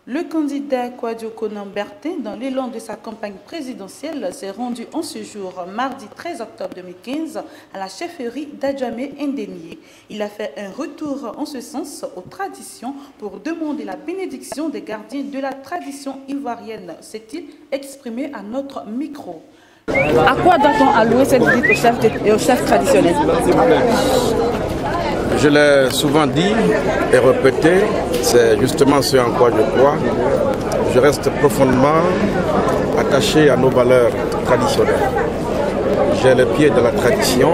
Le candidat Kouadio Konan Bertin, dans l'élan de sa campagne présidentielle, s'est rendu en ce jour, mardi 13 octobre 2015, à la chefferie d'Adjamé Ndénié. Il a fait un retour en ce sens aux traditions pour demander la bénédiction des gardiens de la tradition ivoirienne, s'est-il exprimé à notre micro. À quoi doit-on allouer cette visite aux chefs traditionnels? Je l'ai souvent dit et répété, c'est justement ce en quoi je crois. Je reste profondément attaché à nos valeurs traditionnelles. J'ai le pied de la tradition,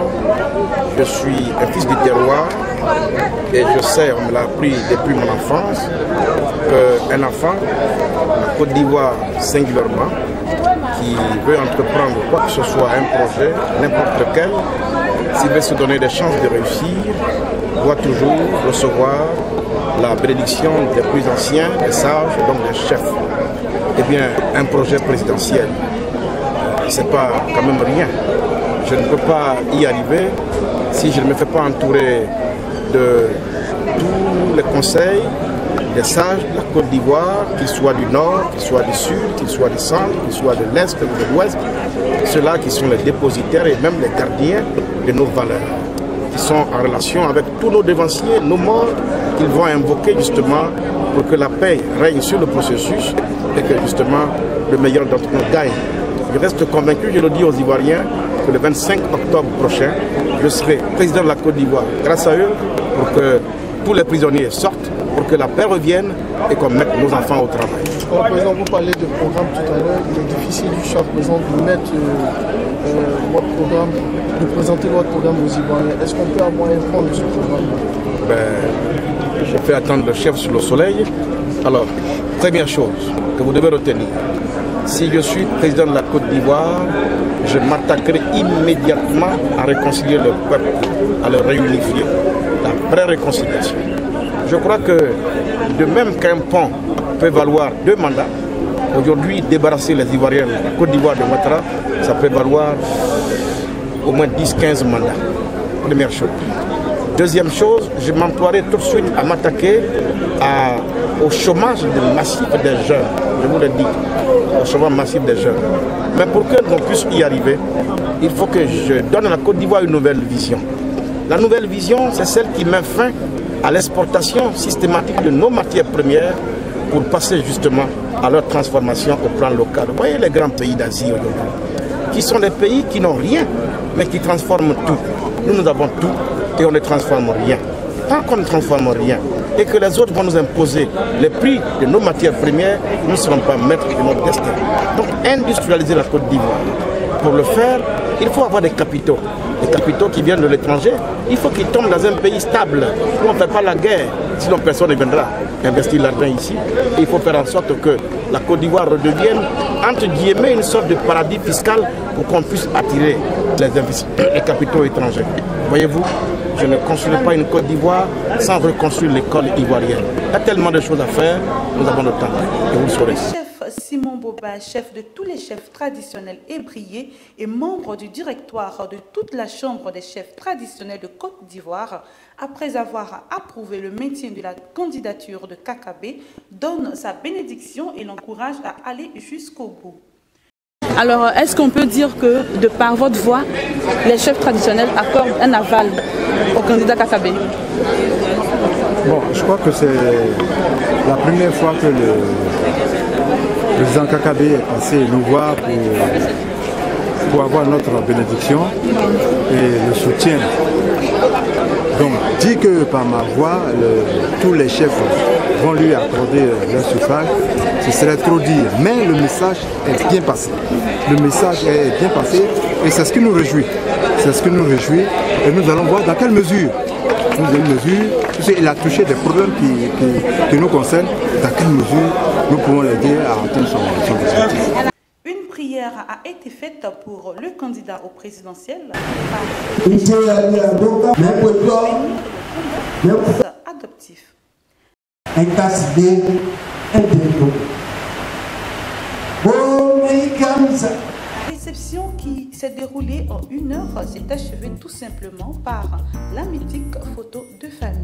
je suis un fils du terroir et je sais, on me l'a appris depuis mon enfance, qu'un enfant, en Côte d'Ivoire singulièrement, qui veut entreprendre quoi que ce soit, un projet, n'importe lequel, s'il veut se donner des chances de réussir, doit toujours recevoir la bénédiction des plus anciens, des sages, donc des chefs. Eh bien, un projet présidentiel, c'est pas quand même rien. Je ne peux pas y arriver si je ne me fais pas entourer de tous les conseils des sages de la Côte d'Ivoire, qu'ils soient du nord, qu'ils soient du sud, qu'ils soient du centre, qu'ils soient de l'est ou de l'ouest, ceux-là qui sont les dépositaires et même les gardiens de nos valeurs, qui sont en relation avec tous nos devanciers, nos morts, qu'ils vont invoquer justement pour que la paix règne sur le processus et que justement le meilleur d'entre nous gagne. Je reste convaincu, je le dis aux Ivoiriens, que le 25 octobre prochain, je serai président de la Côte d'Ivoire grâce à eux pour que tous les prisonniers sortent, pour que la paix revienne et qu'on mette nos enfants au travail. Par exemple, vous parlez de programme tout à l'heure, il est difficile jusqu'à présent de mettre votre programme, de présenter votre programme aux Ivoiriens. Est-ce qu'on peut avoir un point de ce programme? Je fais attendre le chef sur le soleil. Alors, première chose que vous devez retenir, si je suis président de la Côte d'Ivoire, je m'attaquerai immédiatement à réconcilier le peuple, à le réunifier, la pré-réconciliation. Je crois que de même qu'un pont peut valoir 2 mandats, aujourd'hui débarrasser les Ivoiriens de la Côte d'Ivoire de Ouattara, ça peut valoir au moins 10-15 mandats. Première chose. Deuxième chose, je m'emploierai tout de suite à m'attaquer au chômage massif des jeunes. Je vous le dis, au chômage massif des jeunes. Mais pour que l'on puisse y arriver, il faut que je donne à la Côte d'Ivoire une nouvelle vision. La nouvelle vision, c'est celle qui met fin à l'exportation systématique de nos matières premières pour passer justement à leur transformation au plan local. Vous voyez les grands pays d'Asie aujourd'hui, qui sont des pays qui n'ont rien, mais qui transforment tout. Nous avons tout et on ne transforme rien. Tant qu'on ne transforme rien et que les autres vont nous imposer les prix de nos matières premières, nous ne serons pas maîtres de notre destin. Donc industrialiser la Côte d'Ivoire. Pour le faire, il faut avoir des capitaux. Les capitaux qui viennent de l'étranger, il faut qu'ils tombent dans un pays stable, où on ne fait pas la guerre, sinon personne ne viendra investir l'argent ici. Et il faut faire en sorte que la Côte d'Ivoire redevienne, entre guillemets, une sorte de paradis fiscal pour qu'on puisse attirer les capitaux étrangers. Voyez-vous, je ne construirai pas une Côte d'Ivoire sans reconstruire l'école ivoirienne. Il y a tellement de choses à faire, nous avons le temps, et vous le saurez. Simon Boba, chef de tous les chefs traditionnels ébriés et membre du directoire de toute la Chambre des chefs traditionnels de Côte d'Ivoire, après avoir approuvé le maintien de la candidature de Kakabe, donne sa bénédiction et l'encourage à aller jusqu'au bout. Alors, est-ce qu'on peut dire que, de par votre voix, les chefs traditionnels accordent un aval au candidat Kakabe? Bon, je crois que c'est la première fois que le président Kakabe est passé nous voir pour avoir notre bénédiction et le soutien. Donc, dit que par ma voix, tous les chefs vont lui accorder leur suffrage, ce serait trop dire. Mais le message est bien passé. Le message est bien passé et c'est ce qui nous réjouit. C'est ce qui nous réjouit et nous allons voir dans quelle mesure. Il a touché des problèmes qui nous concernent, dans quelle mesure nous pouvons l'aider à atteindre son objectif. Une prière a été faite pour le candidat au présidentiel adoptif. La réception qui s'est déroulée en 1 heure s'est achevée tout simplement par la mythique photo de famille.